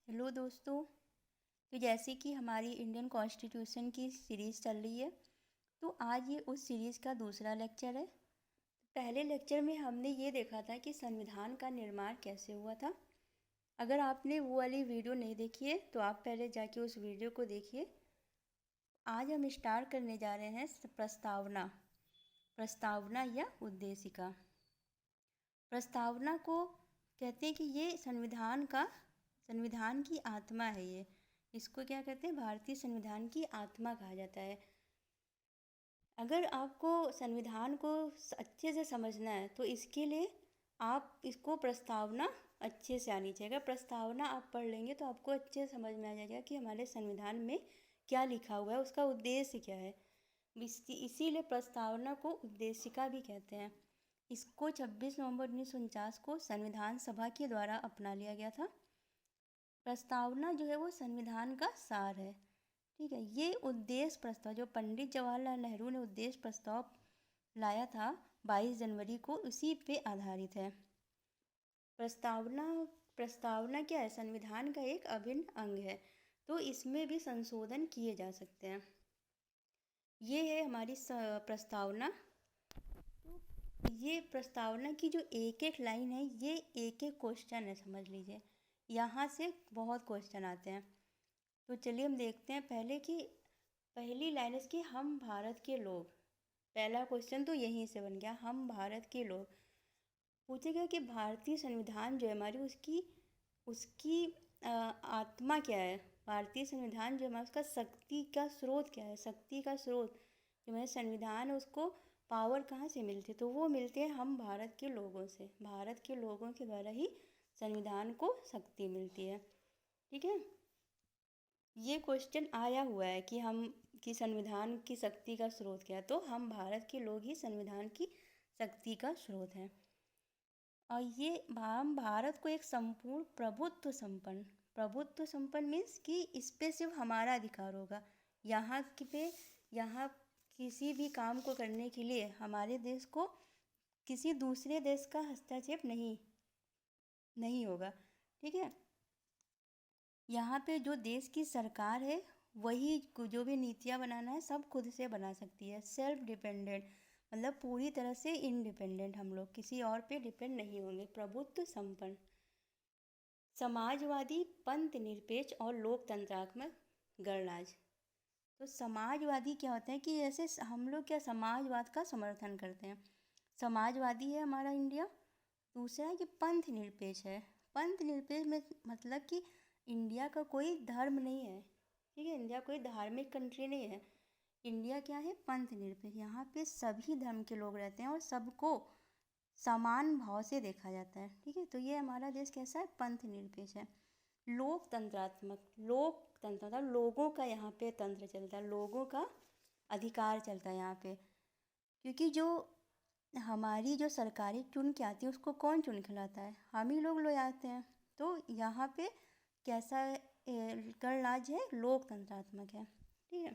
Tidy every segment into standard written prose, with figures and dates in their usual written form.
Hello दोस्तों। तो जैसे कि हमारी इंडियन कॉन्स्टिट्यूशन की सीरीज़ चल रही है, तो आज ये उस सीरीज़ का दूसरा लेक्चर है। पहले लेक्चर में हमने ये देखा था कि संविधान का निर्माण कैसे हुआ था। अगर आपने वो वाली वीडियो नहीं देखी है तो आप पहले जाके उस वीडियो को देखिए। आज हम स्टार्ट करने जा रहे हैं प्रस्तावना प्रस्तावना या उद्देशिका। प्रस्तावना को कहते हैं कि ये संविधान की आत्मा है। ये इसको क्या कहते हैं, भारतीय संविधान की आत्मा कहा जाता है। अगर आपको संविधान को अच्छे से समझना है तो इसके लिए आप इसको प्रस्तावना अच्छे से आनी चाहिए। अगर प्रस्तावना आप पढ़ लेंगे तो आपको अच्छे से समझ में आ जाएगा कि हमारे संविधान में क्या लिखा हुआ है, उसका उद्देश्य क्या है। इसीलिए प्रस्तावना को उद्देशिका भी कहते हैं। इसको 26 नवंबर 1949 को संविधान सभा के द्वारा अपना लिया गया था। प्रस्तावना जो है वो संविधान का सार है। ठीक है, ये उद्देश्य प्रस्ताव जो पंडित जवाहरलाल नेहरू ने उद्देश्य प्रस्ताव लाया था 22 जनवरी को, उसी पे आधारित है। प्रस्तावना प्रस्तावना क्या है, संविधान का एक अभिन्न अंग है, तो इसमें भी संशोधन किए जा सकते हैं। ये है हमारी प्रस्तावना। तो ये प्रस्तावना की जो एक एक लाइन है, ये एक एक क्वेश्चन है, समझ लीजिए। यहाँ से बहुत क्वेश्चन आते हैं। तो चलिए हम देखते हैं पहले कि पहली लाइन इसकी, हम भारत के लोग। पहला क्वेश्चन तो यहीं से बन गया, हम भारत के लोग। पूछेगा कि भारतीय संविधान जो है हमारी, उसकी उसकी आत्मा क्या है। भारतीय संविधान जो हमारा, उसका शक्ति का स्रोत क्या है। शक्ति का स्रोत जो हमारे संविधान है, उसको पावर कहाँ से मिलती है, तो वो मिलते हैं हम भारत के लोगों से। भारत के लोगों के द्वारा ही संविधान को शक्ति मिलती है। ठीक है, ये क्वेश्चन आया हुआ है कि संविधान की शक्ति का स्रोत क्या है, तो हम भारत के लोग ही संविधान की शक्ति का स्रोत हैं। और ये हम भारत को एक संपूर्ण प्रभुत्व संपन्न मीन्स कि इस पे सिर्फ हमारा अधिकार होगा। यहाँ किसी भी काम को करने के लिए हमारे देश को किसी दूसरे देश का हस्तक्षेप नहीं होगा। ठीक है, यहाँ पे जो देश की सरकार है वही जो भी नीतियाँ बनाना है सब खुद से बना सकती है। सेल्फ डिपेंडेंट मतलब पूरी तरह से इंडिपेंडेंट, हम लोग किसी और पे डिपेंड नहीं होंगे। प्रभुत्व संपन्न, समाजवादी, पंथ निरपेक्ष और लोकतंत्रात्मक गणराज्य। तो समाजवादी क्या होते हैं कि जैसे हम लोग क्या समाजवाद का समर्थन करते हैं, समाजवादी है हमारा इंडिया। दूसरा है कि पंथ निरपेक्ष है। पंथ निरपेक्ष में मतलब कि इंडिया का कोई धर्म नहीं है। ठीक है, इंडिया कोई धार्मिक कंट्री नहीं है। इंडिया क्या है, पंथ निरपेक्ष। यहाँ पे सभी धर्म के लोग रहते हैं और सबको समान भाव से देखा जाता है। ठीक है, तो ये हमारा देश कैसा है, पंथ निरपेक्ष है। लोकतंत्र मतलब लोगों का यहाँ पे तंत्र चलता है, लोगों का अधिकार चलता है यहाँ पे। क्योंकि जो हमारी जो सरकारें चुन के आती है उसको कौन चुन के लाता है, हम ही लोग आते हैं। तो यहाँ पे कैसा गणराज्य है, लोकतंत्रात्मक है। ठीक है,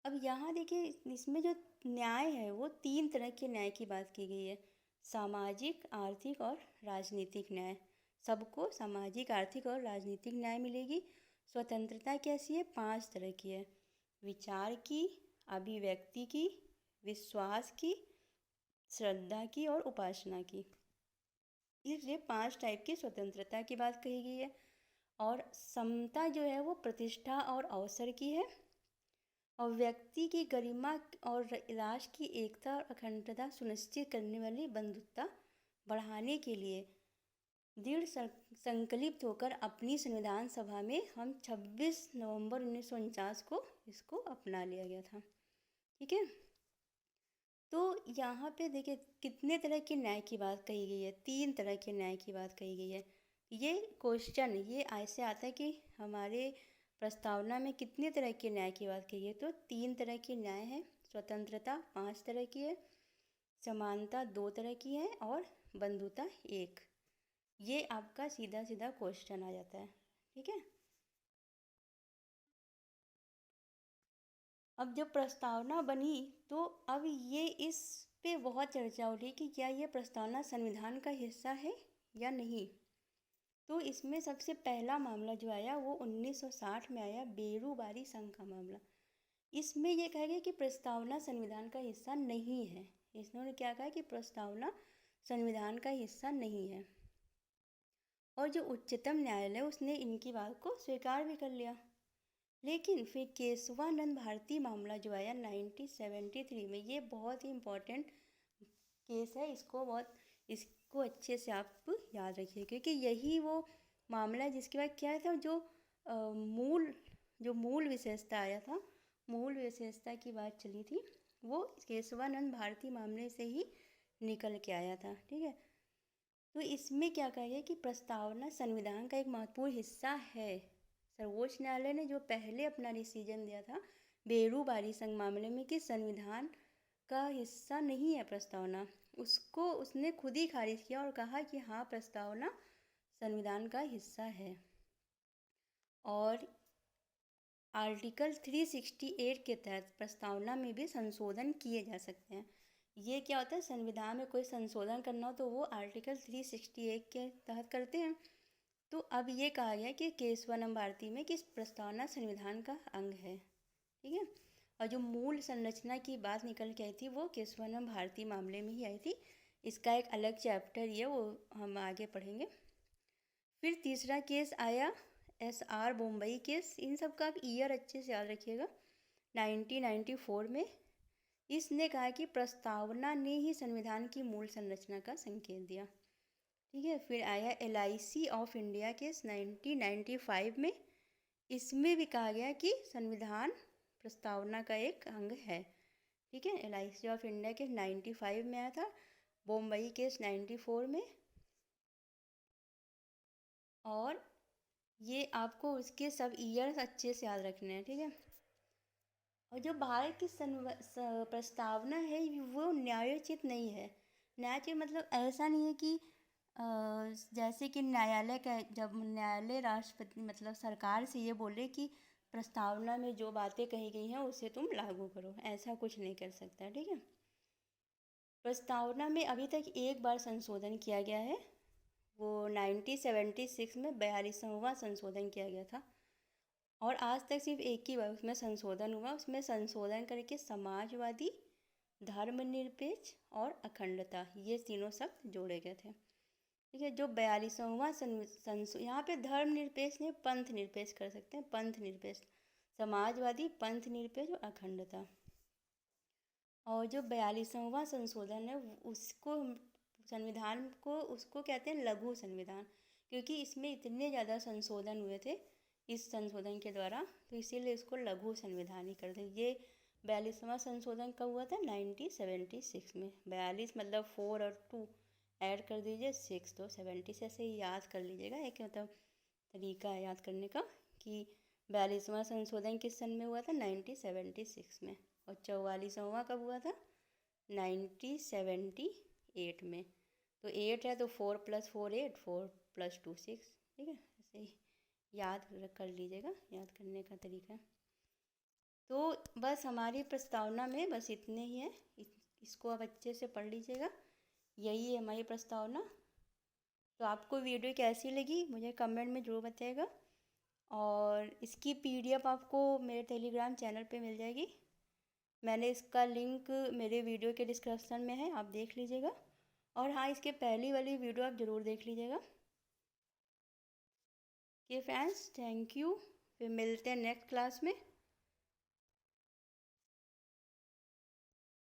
अब यहाँ देखिए इसमें जो न्याय है वो 3 तरह के न्याय की बात की गई है। सामाजिक, आर्थिक और राजनीतिक न्याय। सबको सामाजिक, आर्थिक और राजनीतिक न्याय मिलेगी। स्वतंत्रता कैसी है, 5 तरह की है। विचार की, अभिव्यक्ति की, विश्वास की, श्रद्धा की और उपासना की। ये 5 टाइप की स्वतंत्रता की बात कही गई है। और समता जो है वो प्रतिष्ठा और अवसर की है। और व्यक्ति की गरिमा और राष्ट्र की एकता और अखंडता सुनिश्चित करने वाली बंधुता बढ़ाने के लिए दृढ़ संकल्पित होकर अपनी संविधान सभा में हम 26 नवंबर 1949 को इसको अपना लिया गया था। ठीक है, तो यहाँ पे देखिए कितने तरह के न्याय की बात कही गई है, 3 तरह के न्याय की बात कही गई है। ये क्वेश्चन ये ऐसे आता है कि हमारे प्रस्तावना में कितने तरह के न्याय की बात कही है, तो 3 तरह के न्याय है। स्वतंत्रता 5 तरह की है, समानता 2 तरह की है और बंधुता 1। ये आपका सीधा सीधा क्वेश्चन आ जाता है। ठीक है, अब जब प्रस्तावना बनी तो अब ये इस पे बहुत चर्चा हो रही कि क्या ये प्रस्तावना संविधान का हिस्सा है या नहीं। तो इसमें सबसे पहला मामला जो आया वो 1960 में आया, बेरूबारी संघ का मामला। इसमें ये कहा गया कि प्रस्तावना संविधान का हिस्सा नहीं है। इन्होंने क्या कहा कि प्रस्तावना संविधान का हिस्सा नहीं है, और जो उच्चतम न्यायालय उसने इनकी बात को स्वीकार भी कर लिया। लेकिन फिर केशवानंद भारती मामला जो आया 1973 में, ये बहुत ही इम्पोर्टेंट केस है, इसको अच्छे से आप याद रखिए, क्योंकि यही वो मामला है जिसके बाद क्या था, जो मूल विशेषता आया था, मूल विशेषता की बात चली थी, वो केशवानंद भारती मामले से ही निकल के आया था। ठीक है, तो इसमें क्या कहा गया कि प्रस्तावना संविधान का एक महत्वपूर्ण हिस्सा है। सर्वोच्च न्यायालय ने जो पहले अपना डिसीजन दिया था बेरूबारी संघ मामले में कि संविधान का हिस्सा नहीं है प्रस्तावना, उसको उसने खुद ही खारिज किया और कहा कि हाँ, प्रस्तावना संविधान का हिस्सा है। और आर्टिकल 368 के तहत प्रस्तावना में भी संशोधन किए जा सकते हैं। ये क्या होता है, संविधान में कोई संशोधन करना हो तो वो आर्टिकल 368 के तहत करते हैं। तो अब ये कहा गया कि केशवानंद भारती में कि प्रस्तावना संविधान का अंग है। ठीक है, और जो मूल संरचना की बात निकल के आई थी वो केशवानंद भारती मामले में ही आई थी। इसका एक अलग चैप्टर ही है, वो हम आगे पढ़ेंगे। फिर तीसरा केस आया SR बम्बई केस। इन सब का आप ईयर अच्छे से याद रखिएगा। 1994 में इसने कहा कि प्रस्तावना ने ही संविधान की मूल संरचना का संकेत दिया। ठीक है, फिर आया LIC ऑफ इंडिया केस 1995 में। इसमें भी कहा गया कि संविधान प्रस्तावना का एक अंग है। ठीक है, LIC ऑफ इंडिया केस 95 में आया था, बम्बई केस 94 में। और ये आपको उसके सब ईयर्स अच्छे से याद रखने हैं। ठीक है, और जो भारत की प्रस्तावना है वो न्यायोचित नहीं है। न्यायोचित मतलब ऐसा नहीं है कि जैसे कि न्यायालय का, जब न्यायालय राष्ट्रपति मतलब सरकार से ये बोले कि प्रस्तावना में जो बातें कही गई हैं उसे तुम लागू करो, ऐसा कुछ नहीं कर सकता। ठीक है, प्रस्तावना में अभी तक एक बार संशोधन किया गया है, वो 1976 में 42वां संशोधन किया गया था, और आज तक सिर्फ एक ही बार उसमें संशोधन हुआ। उसमें संशोधन करके समाजवादी, धर्मनिरपेक्ष और अखंडता, ये तीनों शब्द जोड़े गए थे। ठीक है, जो 42वां यहाँ पे धर्मनिरपेक्ष नहीं, पंथ निरपेक्ष कर सकते हैं, पंथ निरपेक्ष, समाजवादी, पंथ निरपेक्ष और अखंडता। और जो 42वां संशोधन है उसको संविधान को उसको कहते हैं लघु संविधान, क्योंकि इसमें इतने ज़्यादा संशोधन हुए थे इस संशोधन के द्वारा, तो इसीलिए इसको लघु संविधान ही कर दे। ये 42वां संशोधन कब हुआ था, 1976 में। 42 मतलब 4 और 2 ऐड कर दीजिए 6, तो 70 से ऐसे ही याद कर लीजिएगा। एक मतलब तरीका है याद करने का कि 42वां संशोधन किस सन में हुआ था, 1976 में। और 44वां कब हुआ था, 1978 में। तो 8 है तो 4 + 4 8, 4 + 2 6। ठीक है, ऐसे ही याद कर लीजिएगा, याद करने का तरीका। तो बस हमारी प्रस्तावना में बस इतने ही है, इसको आप अच्छे से पढ़ लीजिएगा। यही है हमारी प्रस्तावना। तो आपको वीडियो कैसी लगी मुझे कमेंट में ज़रूर बताइएगा, और इसकी PDF आपको मेरे टेलीग्राम चैनल पे मिल जाएगी। मैंने इसका लिंक मेरे वीडियो के डिस्क्रिप्शन में है, आप देख लीजिएगा। और हाँ, इसके पहली वाली वीडियो आप ज़रूर देख लीजिएगा। ओके फ्रेंड्स, थैंक यू, फिर मिलते हैं नेक्स्ट क्लास में।